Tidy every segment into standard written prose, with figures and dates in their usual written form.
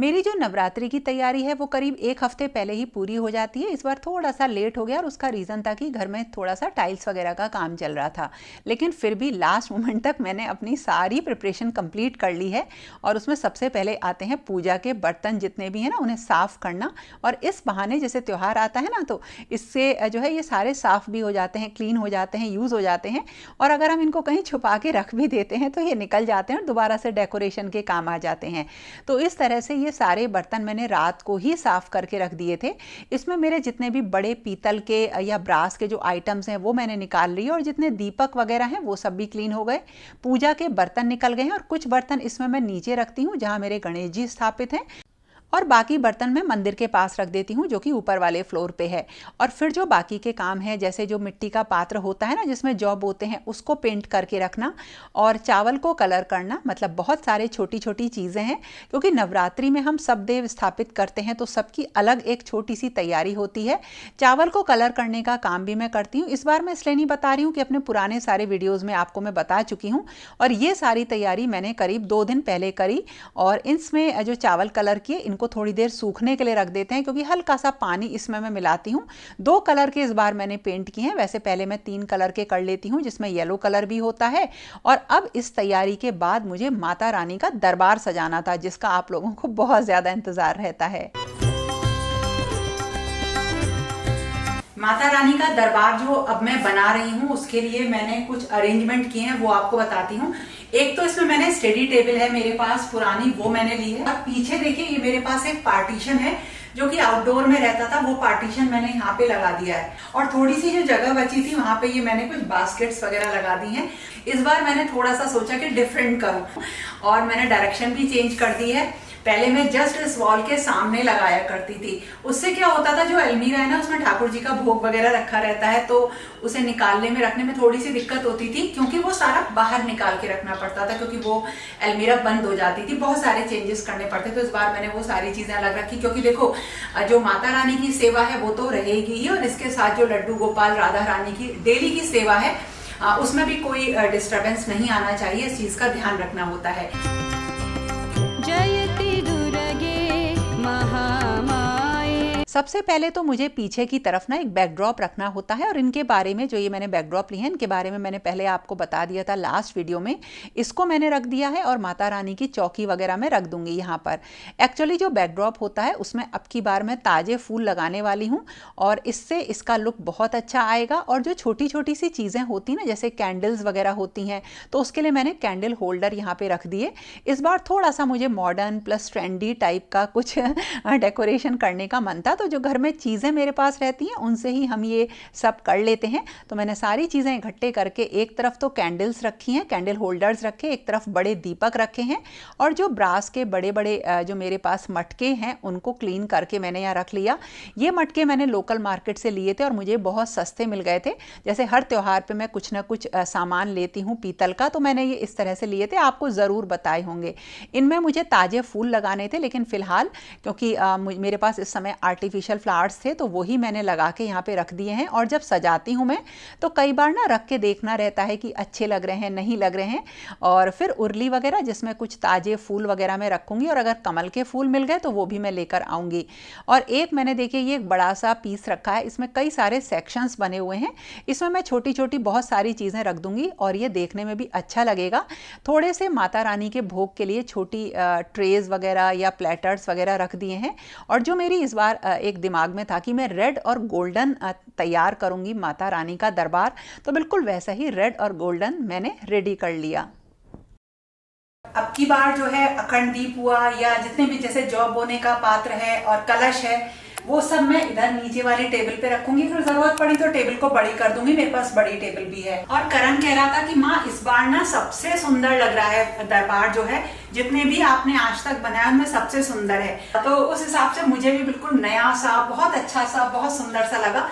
मेरी जो नवरात्रि की तैयारी है वो करीब 1 हफ्ते पहले ही पूरी हो जाती है। इस बार थोड़ा सा लेट हो गया और उसका रीज़न था कि घर में थोड़ा सा टाइल्स वगैरह का काम चल रहा था, लेकिन फिर भी लास्ट मोमेंट तक मैंने अपनी सारी प्रिपरेशन कंप्लीट कर ली है। और उसमें सबसे पहले आते हैं पूजा के बर्तन जितने भी हैं ना, उन्हें साफ़ करना। और इस बहाने जैसे त्यौहार आता है ना, तो इससे जो है ये सारे साफ़ भी हो जाते हैं, क्लीन हो जाते हैं, यूज़ हो जाते हैं। और अगर हम इनको कहीं छुपा के रख भी देते हैं तो ये निकल जाते हैं और दोबारा से डेकोरेशन के काम आ जाते हैं। तो इस तरह से ये सारे बर्तन मैंने रात को ही साफ़ करके रख दिए थे। इसमें मेरे जितने भी बड़े पीतल के या ब्रास के जो आइटम्स हैं वो मैंने निकाल लिए, और जितने दीपक वगैरह हैं वो सब भी क्लीन हो गए। पूजा के बर्तन निकल गए हैं, और कुछ बर्तन इसमें मैं नीचे रखती हूँ जहाँ मेरे गणेश जी स्थापित हैं, और बाकी बर्तन मैं मंदिर के पास रख देती हूँ जो कि ऊपर वाले फ्लोर पे है। और फिर जो बाकी के काम है, जैसे जो मिट्टी का पात्र होता है ना जिसमें जौ बोते हैं, उसको पेंट करके रखना, और चावल को कलर करना, मतलब बहुत सारे छोटी छोटी चीज़ें हैं। क्योंकि नवरात्रि में हम सब देव स्थापित करते हैं तो सबकी अलग एक छोटी सी तैयारी होती है। चावल को कलर करने का काम भी मैं करती हूँ। इस बार मैं इसलिए नहीं बता रही हूँ कि अपने पुराने सारे वीडियोज़ में आपको मैं बता चुकी हूँ। और ये सारी तैयारी मैंने करीब 2 दिन पहले करी। और इसमें जो चावल कलर किए इनको थोड़ी देर सूखने के लिए रख देते हैं, क्योंकि हल्का सा पानी इसमें मैं मिलाती हूँ। 2 कलर के इस बार मैंने पेंट किए हैं, वैसे पहले मैं 3 कलर के कर लेती हूँ जिसमें येलो कलर भी होता है। और अब इस तैयारी के बाद मुझे माता रानी का दरबार सजाना था, जिसका आप लोगों को बहुत ज़्यादा इंतज़ार रहता है। माता रानी का दरबार जो अब मैं बना रही हूँ उसके लिए मैंने कुछ अरेंजमेंट किए हैं, वो आपको बताती हूँ। एक तो इसमें मैंने स्टडी टेबल है मेरे पास पुरानी, वो मैंने ली है। और पीछे देखिए ये मेरे पास एक पार्टीशन है जो कि आउटडोर में रहता था, वो पार्टीशन मैंने यहाँ पे लगा दिया है। और थोड़ी सी जो जगह बची थी वहां पे ये मैंने कुछ बास्केट्स वगैरह लगा दी हैं। इस बार मैंने थोड़ा सा सोचा कि डिफरेंट करूँ, और मैंने डायरेक्शन भी चेंज कर दी है। पहले मैं जस्ट इस वॉल के सामने लगाया करती थी। उससे क्या होता था, जो अलमीरा है ना उसमें ठाकुर जी का भोग वगैरह रखा रहता है, तो उसे निकालने में रखने में थोड़ी सी दिक्कत होती थी, क्योंकि वो सारा बाहर निकाल के रखना पड़ता था, क्योंकि वो अलमीरा बंद हो जाती थी, बहुत सारे चेंजेस करने पड़ते। तो इस बार मैंने वो सारी चीजें अलग रखी, क्योंकि देखो जो माता रानी की सेवा है वो तो रहेगी ही, और इसके साथ जो लड्डू गोपाल राधा रानी की डेली की सेवा है उसमें भी कोई डिस्टर्बेंस नहीं आना चाहिए। इस चीज का ध्यान रखना होता है। जयति दुर्गे महामाये। सबसे पहले तो मुझे पीछे की तरफ ना एक बैकड्रॉप रखना होता है, और इनके बारे में जो ये मैंने बैकड्रॉप ली है इनके बारे में मैंने पहले आपको बता दिया था लास्ट वीडियो में। इसको मैंने रख दिया है, और माता रानी की चौकी वगैरह मैं रख दूंगी यहाँ पर। एक्चुअली जो बैकड्रॉप होता है उसमें अब की बार मैं ताजे फूल लगाने वाली हूँ, और इससे इसका लुक बहुत अच्छा आएगा। और जो छोटी छोटी सी चीज़ें होती ना, जैसे कैंडल्स वगैरह होती हैं, तो उसके लिए मैंने कैंडल होल्डर यहाँ पे रख दिए। इस बार थोड़ा सा मुझे मॉडर्न प्लस ट्रेंडी टाइप का कुछ डेकोरेशन करने का मन था, तो जो घर में चीज़ें मेरे पास रहती हैं उनसे ही हम ये सब कर लेते हैं। तो मैंने सारी चीज़ें इकट्ठे करके एक तरफ तो कैंडल्स रखी हैं, कैंडल होल्डर्स रखे, एक तरफ बड़े दीपक रखे हैं, और जो ब्रास के बड़े बड़े जो मेरे पास मटके हैं उनको क्लीन करके मैंने यहाँ रख लिया। ये मटके मैंने लोकल मार्केट से लिए थे और मुझे बहुत सस्ते मिल गए थे। जैसे हर त्यौहार पर मैं कुछ ना कुछ सामान लेती हूँ पीतल का, तो मैंने ये इस तरह से लिए थे, आपको ज़रूर बताए होंगे। इनमें मुझे ताज़े फूल लगाने थे, लेकिन फ़िलहाल क्योंकि मेरे पास इस समय आर्टिफिशियल फ्लावर्स थे तो वही मैंने लगा के यहाँ पे रख दिए हैं। और जब सजाती हूँ मैं तो कई बार ना रख के देखना रहता है कि अच्छे लग रहे हैं नहीं लग रहे हैं। और फिर उर्ली वगैरह जिसमें कुछ ताजे फूल वगैरह मैं रखूँगी, और अगर कमल के फूल मिल गए तो वो भी मैं लेकर आऊँगी। और एक मैंने देखिए ये एक बड़ा सा पीस रखा है, इसमें कई सारे सेक्शंस बने हुए हैं। इसमें मैं छोटी छोटी बहुत सारी चीज़ें रख दूँगी, और ये देखने में भी अच्छा लगेगा। थोड़े से माता रानी के भोग के लिए छोटी ट्रेज वगैरह या प्लेटर्स वगैरह रख दिए हैं। और जो मेरी इस बार एक दिमाग में था कि मैं रेड और गोल्डन तैयार करूंगी माता रानी का दरबार, तो बिल्कुल वैसा ही रेड और गोल्डन मैंने रेडी कर लिया। अब की बार जो है अखंड दीप हुआ, या जितने भी जैसे जौ बोने का पात्र है और कलश है, वो सब मैं इधर नीचे वाली टेबल पे रखूंगी। फिर जरूरत पड़ी तो टेबल को बड़ी कर दूंगी, मेरे पास बड़ी टेबल भी है। और करण कह रहा था कि माँ इस बार ना सबसे सुंदर लग रहा है दरबार, जो है जितने भी आपने आज तक बनाया उनमें सबसे सुंदर है। तो उस हिसाब से मुझे भी बिल्कुल नया सा, बहुत अच्छा सा, बहुत सुंदर सा लगा।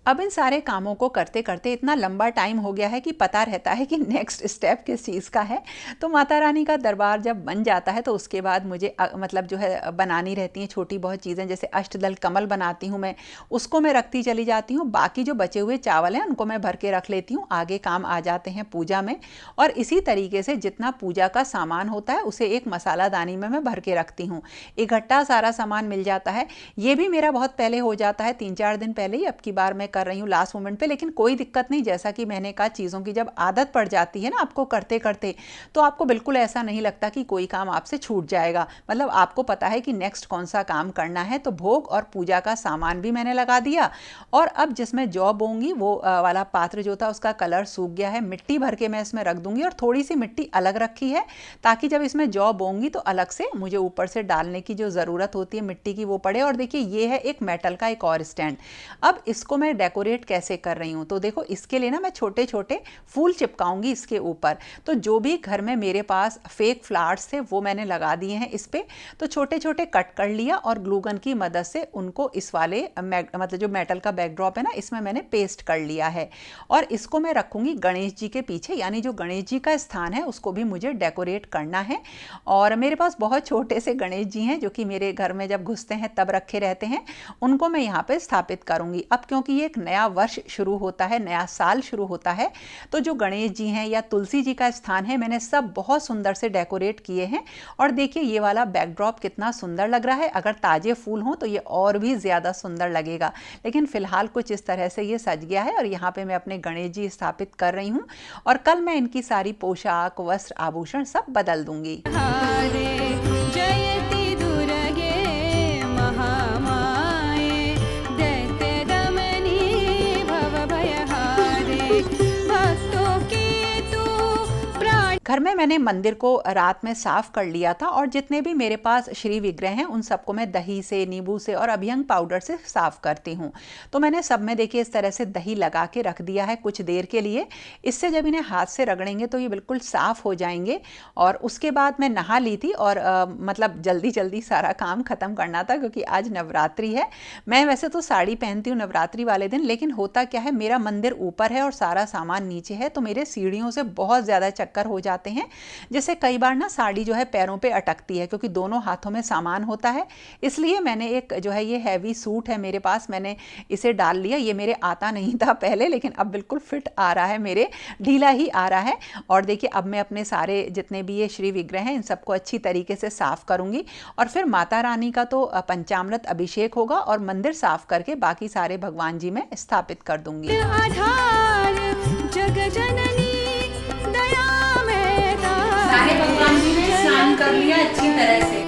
अब इन सारे कामों को करते करते इतना लंबा टाइम हो गया है कि पता रहता है कि नेक्स्ट स्टेप किस चीज़ का है। तो माता रानी का दरबार जब बन जाता है तो उसके बाद मुझे मतलब जो है बनानी रहती हैं छोटी बहुत चीज़ें, जैसे अष्टदल कमल बनाती हूँ मैं, उसको मैं रखती चली जाती हूँ। बाकी जो बचे हुए चावल हैं उनको मैं भर के रख लेती हूँ, आगे काम आ जाते हैं पूजा में। और इसी तरीके से जितना पूजा का सामान होता है उसे एक मसाला दानी में मैं भर के रखती हूँ। इकट्ठा सारा सामान मिल जाता है। ये भी मेरा बहुत पहले हो जाता है, 3-4 दिन पहले ही। अब की बार मैं कर रही हूँ लास्ट मोमेंट पे, लेकिन कोई दिक्कत नहीं। जैसा कि मैंने कहा, चीज़ों की जब आदत पड़ जाती है ना आपको करते करते, तो आपको बिल्कुल ऐसा नहीं लगता कि कोई काम आपसे छूट जाएगा। मतलब आपको पता है कि नेक्स्ट कौन सा काम करना है। तो भोग और पूजा का सामान भी मैंने लगा दिया। और अब जिसमें जौ बोऊंगी वो वाला पात्र जो था उसका कलर सूख गया है, मिट्टी भर के मैं इसमें रख दूंगी। और थोड़ी सी मिट्टी अलग रखी है ताकि जब इसमें जौ बोऊंगी तो अलग से मुझे ऊपर से डालने की जो ज़रूरत होती है मिट्टी की वो पड़े। और देखिए ये है एक मेटल का एक और स्टैंड। अब इसको मैं डेकोरेट कैसे कर रही हूँ, तो देखो इसके लिए ना मैं छोटे छोटे फूल चिपकाऊंगी इसके ऊपर। तो जो भी घर में मेरे पास फेक फ्लावर्स थे वो मैंने लगा दिए हैं इस पे। तो छोटे छोटे कट कर लिया और ग्लू गन की मदद से उनको इस वाले मतलब जो मेटल का बैकड्रॉप है ना इसमें मैंने पेस्ट कर लिया है। और इसको मैं रखूंगी गणेश जी के पीछे, यानी जो गणेश जी का स्थान है उसको भी मुझे डेकोरेट करना है। और मेरे पास बहुत छोटे से गणेश जी हैं जो कि मेरे घर में जब घुसते हैं तब रखे रहते हैं, उनको मैं यहाँ पे स्थापित करूंगी। अब क्योंकि ये एक नया वर्ष शुरू होता है, नया साल शुरू होता है, तो जो गणेश जी हैं या तुलसी जी का स्थान है मैंने सब बहुत सुंदर से डेकोरेट किए हैं। और देखिए ये वाला बैकड्रॉप कितना सुंदर लग रहा है। अगर ताजे फूल हों तो ये और भी ज़्यादा सुंदर लगेगा, लेकिन फिलहाल कुछ इस तरह से ये सज गया है। और यहाँ पे मैं अपने गणेश जी स्थापित कर रही हूँ और कल मैं इनकी सारी पोशाक, वस्त्र, आभूषण सब बदल दूंगी। हारे जयति दुर्गे महामाये दैत्य दमनी भवभयहारे भक्तों की तू प्राण। घर में मैंने मंदिर को रात में साफ कर लिया था और जितने भी मेरे पास श्री विग्रह हैं उन सबको मैं दही से, नींबू से और अभ्यंग पाउडर से साफ करती हूँ। तो मैंने सब में देखिए इस तरह से दही लगा के रख दिया है कुछ देर के लिए। इससे जब इन्हें हाथ से रगड़ेंगे तो ये बिल्कुल साफ हो जाएंगे। और उसके बाद मैं नहा ली थी और मतलब जल्दी जल्दी सारा काम खत्म करना था क्योंकि आज नवरात्रि है। मैं वैसे तो साड़ी पहनती हूँ नवरात्रि वाले दिन, लेकिन होता क्या है मेरा मंदिर ऊपर है और सारा सामान नीचे है, तो मेरे सीढ़ियों से बहुत ज़्यादा चक्कर हो जाते हैं, जिससे कई बार ना साड़ी जो है पैरों पे अटकती है क्योंकि दोनों हाथों में सामान होता है। इसलिए मैंने एक जो है ये हैवी सूट है मेरे पास, मैंने इसे डाल लिया। ये मेरे आता नहीं था पहले, लेकिन अब बिल्कुल फिट आ रहा है, मेरे ढीला ही आ रहा है। और देखिए अब मैं अपने सारे जितने भी ये श्री विग्रह हैं इन सबको अच्छी तरीके से साफ करूंगी। और फिर माता रानी का तो पंचामृत अभिषेक होगा और मंदिर साफ करके बाकी सारे भगवान जी मैं स्थापित कर दूंगी। आधार जग जननी दया में सारे भगवान जी ने स्नान कर लिया अच्छी तरह से।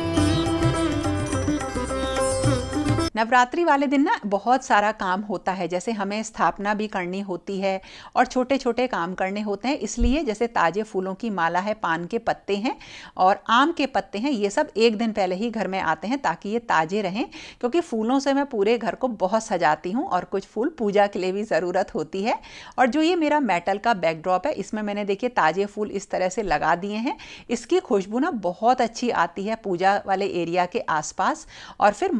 नवरात्रि वाले दिन ना बहुत सारा काम होता है, जैसे हमें स्थापना भी करनी होती है और छोटे छोटे काम करने होते हैं। इसलिए जैसे ताजे फूलों की माला है, पान के पत्ते हैं और आम के पत्ते हैं, ये सब एक दिन पहले ही घर में आते हैं ताकि ये ताजे रहें। क्योंकि फूलों से मैं पूरे घर को बहुत सजाती हूँ और कुछ फूल पूजा के लिए भी ज़रूरत होती है। और जो ये मेरा मेटल का बैकड्रॉप है इसमें मैंने देखिए ताजे फूल इस तरह से लगा दिए हैं। इसकी खुशबू ना बहुत अच्छी आती है पूजा वाले एरिया के आसपास। और फिर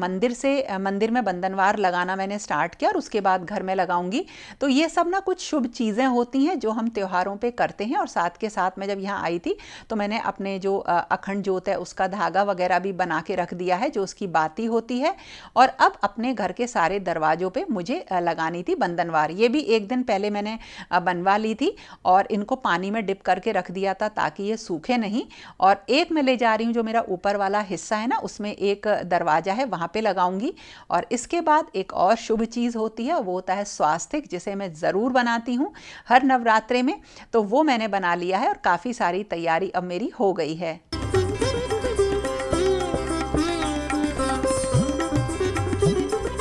मंदिर में बंधनवार लगाना मैंने स्टार्ट किया और उसके बाद घर में लगाऊंगी। तो ये सब ना कुछ शुभ चीज़ें होती हैं जो हम त्योहारों पे करते हैं। और साथ के साथ मैं जब यहाँ आई थी तो मैंने अपने जो अखंड जोत है उसका धागा वगैरह भी बना के रख दिया है जो उसकी बाती होती है। और अब अपने घर के सारे दरवाजों पे मुझे लगानी थी बंधनवार। ये भी एक दिन पहले मैंने बनवा ली थी और इनको पानी में डिप करके रख दिया था ताकि ये सूखे नहीं। और एक मैं ले जा रही हूँ जो मेरा ऊपर वाला हिस्सा है ना उसमें एक दरवाजा है वहाँ पे लगाऊंगी। और इसके बाद एक और शुभ चीज़ होती है, वो होता है स्वास्तिक, जिसे मैं ज़रूर बनाती हूँ हर नवरात्रे में। तो वो मैंने बना लिया है और काफ़ी सारी तैयारी अब मेरी हो गई है।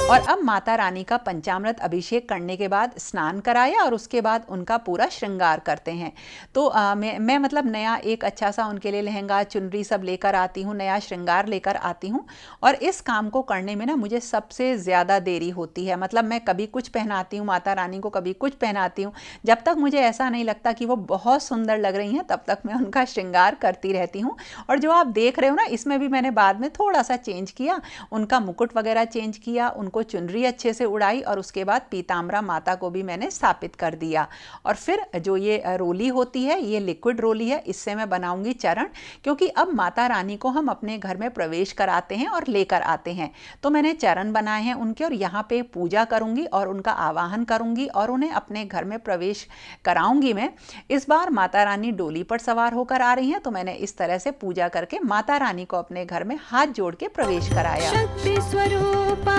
और अब माता रानी का पंचामृत अभिषेक करने के बाद स्नान कराया और उसके बाद उनका पूरा श्रृंगार करते हैं। तो मैं मतलब नया एक अच्छा सा उनके लिए लहंगा, चुनरी सब लेकर आती हूँ, नया श्रृंगार लेकर आती हूँ। और इस काम को करने में ना मुझे सबसे ज़्यादा देरी होती है। मतलब मैं कभी कुछ पहनाती हूँ माता रानी को, कभी कुछ पहनाती हूँ। जब तक मुझे ऐसा नहीं लगता कि वो बहुत सुंदर लग रही हैं तब तक मैं उनका श्रृंगार करती रहती हूँ। और जो आप देख रहे हो ना इसमें भी मैंने बाद में थोड़ा सा चेंज किया, उनका मुकुट वगैरह चेंज किया, उनको को चुनरी अच्छे से उड़ाई और उसके बाद पीताम्बरा माता को भी मैंने स्थापित कर दिया। और फिर जो ये रोली होती है, ये लिक्विड रोली है, इससे मैं बनाऊंगी चरण, क्योंकि अब माता रानी को हम अपने घर में प्रवेश कराते हैं और लेकर आते हैं। तो मैंने चरण बनाए हैं उनके और यहाँ पे पूजा करूंगी और उनका आवाहन करूंगी और उन्हें अपने घर में प्रवेश कराऊंगी मैं। इस बार माता रानी डोली पर सवार होकर आ रही हैं, तो मैंने इस तरह से पूजा करके माता रानी को अपने घर में हाथ जोड़ के प्रवेश कराया। शक्ति स्वरूपा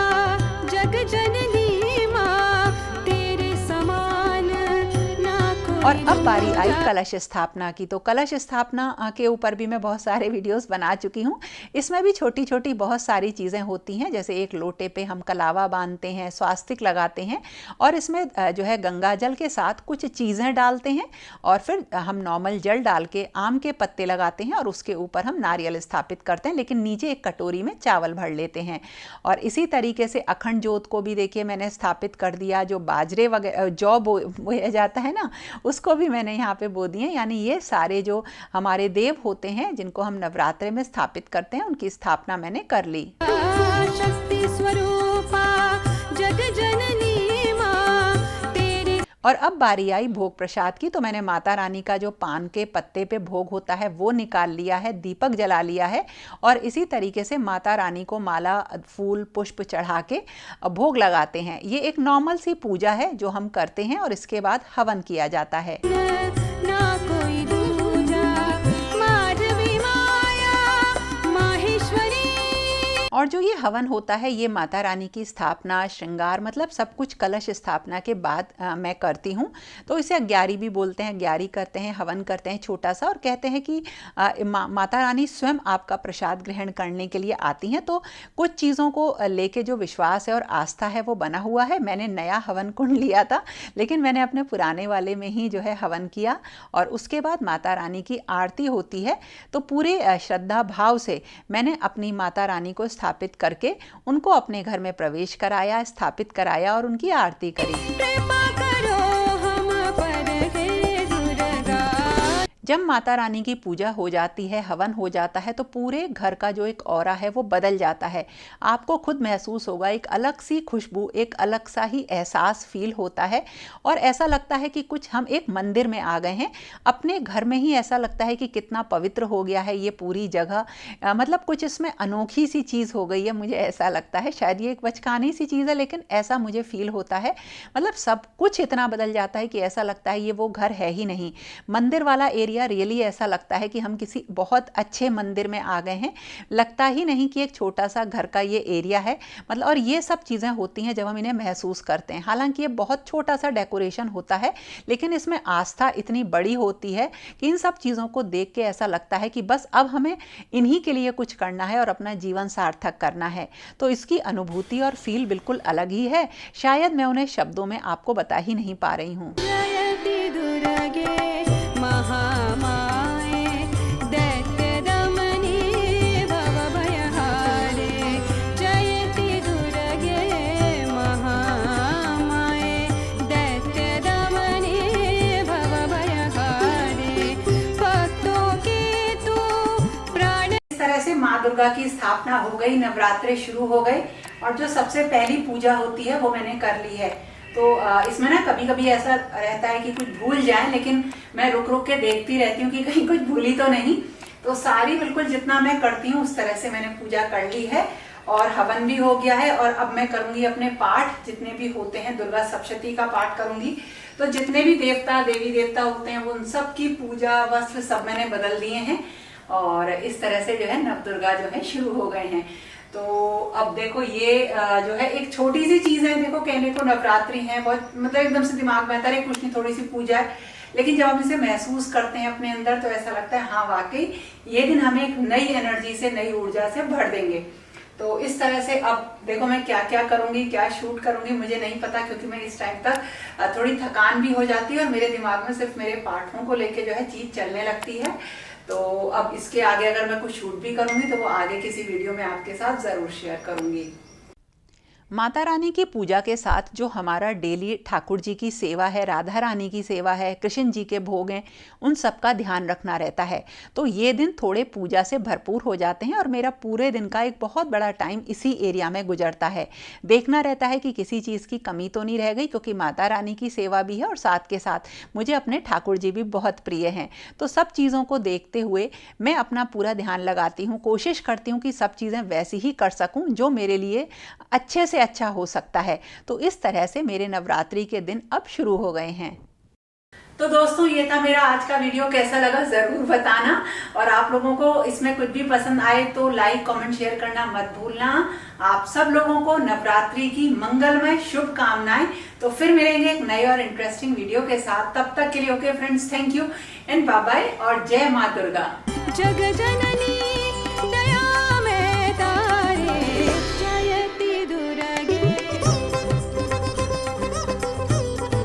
जग जननी माँ, तेरे समान ना कोई और अब बारी आई कलश स्थापना की। तो कलश स्थापना के ऊपर भी मैं बहुत सारे वीडियोस बना चुकी हूँ। इसमें भी छोटी छोटी बहुत सारी चीज़ें होती हैं, जैसे एक लोटे पे हम कलावा बांधते हैं, स्वास्तिक लगाते हैं और इसमें जो है गंगा जल के साथ कुछ चीज़ें डालते हैं और फिर हम नॉर्मल जल डाल के आम के पत्ते लगाते हैं और उसके ऊपर हम नारियल स्थापित करते हैं, लेकिन नीचे एक कटोरी में चावल भर लेते हैं। और इसी तरीके से अखंड जोत को भी देखिए मैंने स्थापित कर दिया। जो बाजरे वगैरह जौ बोया जाता है ना, उसको भी मैंने यहाँ पे बो दिए। यानी ये सारे जो हमारे देव होते हैं जिनको हम नवरात्रे में स्थापित करते हैं, उनकी स्थापना मैंने कर ली। शक्ति स्वरूपा जग जननी माँ, तेरे और अब बारी आई भोग प्रसाद की। तो मैंने माता रानी का जो पान के पत्ते पे भोग होता है वो निकाल लिया है, दीपक जला लिया है और इसी तरीके से माता रानी को माला फूल पुष्प चढ़ा के भोग लगाते हैं। ये एक नॉर्मल सी पूजा है जो हम करते हैं और इसके बाद हवन किया जाता है। ना कोई दूजा, माधवी माया माहेश्वरी। और जो ये हवन होता है ये माता रानी की स्थापना, श्रृंगार, मतलब सब कुछ कलश स्थापना के बाद मैं करती हूँ। तो इसे ग्यारी भी बोलते हैं, ग्यारी करते हैं, हवन करते हैं छोटा सा और कहते हैं कि माता रानी स्वयं आपका प्रसाद ग्रहण करने के लिए आती हैं। तो कुछ चीज़ों को लेके जो विश्वास है और आस्था है वो बना हुआ है। मैंने नया हवन कुंड लिया था, लेकिन मैंने अपने पुराने वाले में ही जो है हवन किया और उसके बाद माता रानी की आरती होती है। तो पूरे श्रद्धा भाव से मैंने अपनी माता रानी को स्थापित करके उनको अपने घर में प्रवेश कराया, स्थापित कराया और उनकी आरती करी। कृपा करो हम पर हे दुर्गा। जब माता रानी की पूजा हो जाती है, हवन हो जाता है, तो पूरे घर का जो एक ऑरा है वो बदल जाता है। आपको खुद महसूस होगा, एक अलग सी खुशबू, एक अलग सा ही एहसास फील होता है और ऐसा लगता है कि कुछ हम एक मंदिर में आ गए हैं। अपने घर में ही ऐसा लगता है कि कितना पवित्र हो गया है ये पूरी जगह। मतलब कुछ इसमें अनोखी सी चीज़ हो गई है, मुझे ऐसा लगता है। शायद ये एक बचकानी सी चीज़ है, लेकिन ऐसा मुझे फील होता है। मतलब सब कुछ इतना बदल जाता है कि ऐसा लगता है ये वो घर है ही नहीं। मंदिर वाला एरिया रियली ऐसा लगता है कि हम किसी बहुत अच्छे मंदिर में आ गए हैं। लगता ही नहीं कि एक छोटा सा घर का ये एरिया है। मतलब और ये सब चीज़ें होती हैं जब हम इन्हें महसूस करते हैं। हालांकि ये बहुत छोटा सा डेकोरेशन होता है, लेकिन इसमें आस्था इतनी बड़ी होती है कि इन सब चीज़ों को देख के ऐसा लगता है कि बस अब हमें इन्हीं के लिए कुछ करना है और अपना जीवन सार्थक करना है। तो इसकी अनुभूति और फील बिल्कुल अलग ही है। शायद मैं उन्हें शब्दों में आपको बता ही नहीं पा रही हूँ। जयति दुर्गे महामाये, दैत्य दमनी भवभयहारे। जयति दुर्गे महामाये, दैत्य दमनी भवभयहारे। भक्तों की तू प्राण। इस तरह से माँ दुर्गा की स्थापना हो गई, नवरात्रे शुरू हो गए और जो सबसे पहली पूजा होती है वो मैंने कर ली है। तो इसमें ना कभी कभी ऐसा रहता है कि कुछ भूल जाए, लेकिन मैं रुक रुक के देखती रहती हूँ कि कहीं कुछ भूली तो नहीं। तो सारी बिल्कुल जितना मैं करती हूँ उस तरह से मैंने पूजा कर ली है और हवन भी हो गया है। और अब मैं करूंगी अपने पाठ जितने भी होते हैं, दुर्गा सप्तशती का पाठ करूंगी। तो जितने भी देवता देवी देवता होते हैं वो उन सब की पूजा वस्त्र सब मैंने बदल दिए हैं और इस तरह से जो है नव दुर्गा जो है शुरू हो गए हैं। तो अब देखो ये जो है एक छोटी सी चीज है, देखो कहने को नवरात्रि है, बहुत मतलब एकदम से दिमाग में आता है कुछ नहीं, थोड़ी सी पूजा है, लेकिन जब हम इसे महसूस करते हैं अपने अंदर तो ऐसा लगता है हाँ वाकई ये दिन हमें एक नई एनर्जी से, नई ऊर्जा से भर देंगे। तो इस तरह से अब देखो मैं क्या क्या करूंगी, क्या शूट करूंगी मुझे नहीं पता, क्योंकि मैं इस टाइम तक थोड़ी थकान भी हो जाती है और मेरे दिमाग में सिर्फ मेरे पाठों को लेके जो है चीज चलने लगती है। तो अब इसके आगे अगर मैं कुछ शूट भी करूंगी तो वो आगे किसी वीडियो में आपके साथ जरूर शेयर करूंगी। माता रानी की पूजा के साथ जो हमारा डेली ठाकुर जी की सेवा है, राधा रानी की सेवा है, कृष्ण जी के भोग हैं, उन सब का ध्यान रखना रहता है। तो ये दिन थोड़े पूजा से भरपूर हो जाते हैं और मेरा पूरे दिन का एक बहुत बड़ा टाइम इसी एरिया में गुजरता है। देखना रहता है कि किसी चीज़ की कमी तो नहीं रह गई, क्योंकि माता रानी की सेवा भी है और साथ के साथ मुझे अपने ठाकुर जी भी बहुत प्रिय हैं। तो सब चीज़ों को देखते हुए मैं अपना पूरा ध्यान लगाती हूँ, कोशिश करती हूँ कि सब चीज़ें वैसी ही कर सकूँ जो मेरे लिए अच्छे से अच्छा हो सकता है। तो इस तरह से मेरे नवरात्रि के दिन अब शुरू हो गए हैं। तो दोस्तों, ये था मेरा आज का वीडियो। कैसा लगा जरूर बताना, और आप लोगों को इसमें कुछ भी पसंद आए तो लाइक कमेंट शेयर करना मत भूलना। आप सब लोगों को नवरात्रि की मंगलमय शुभकामनाएं। तो फिर मिलेंगे एक नए और इंटरेस्टिंग वीडियो के साथ। तब तक के लिए okay friends, thank you and bye bye और जय मां दुर्गा। जग जननी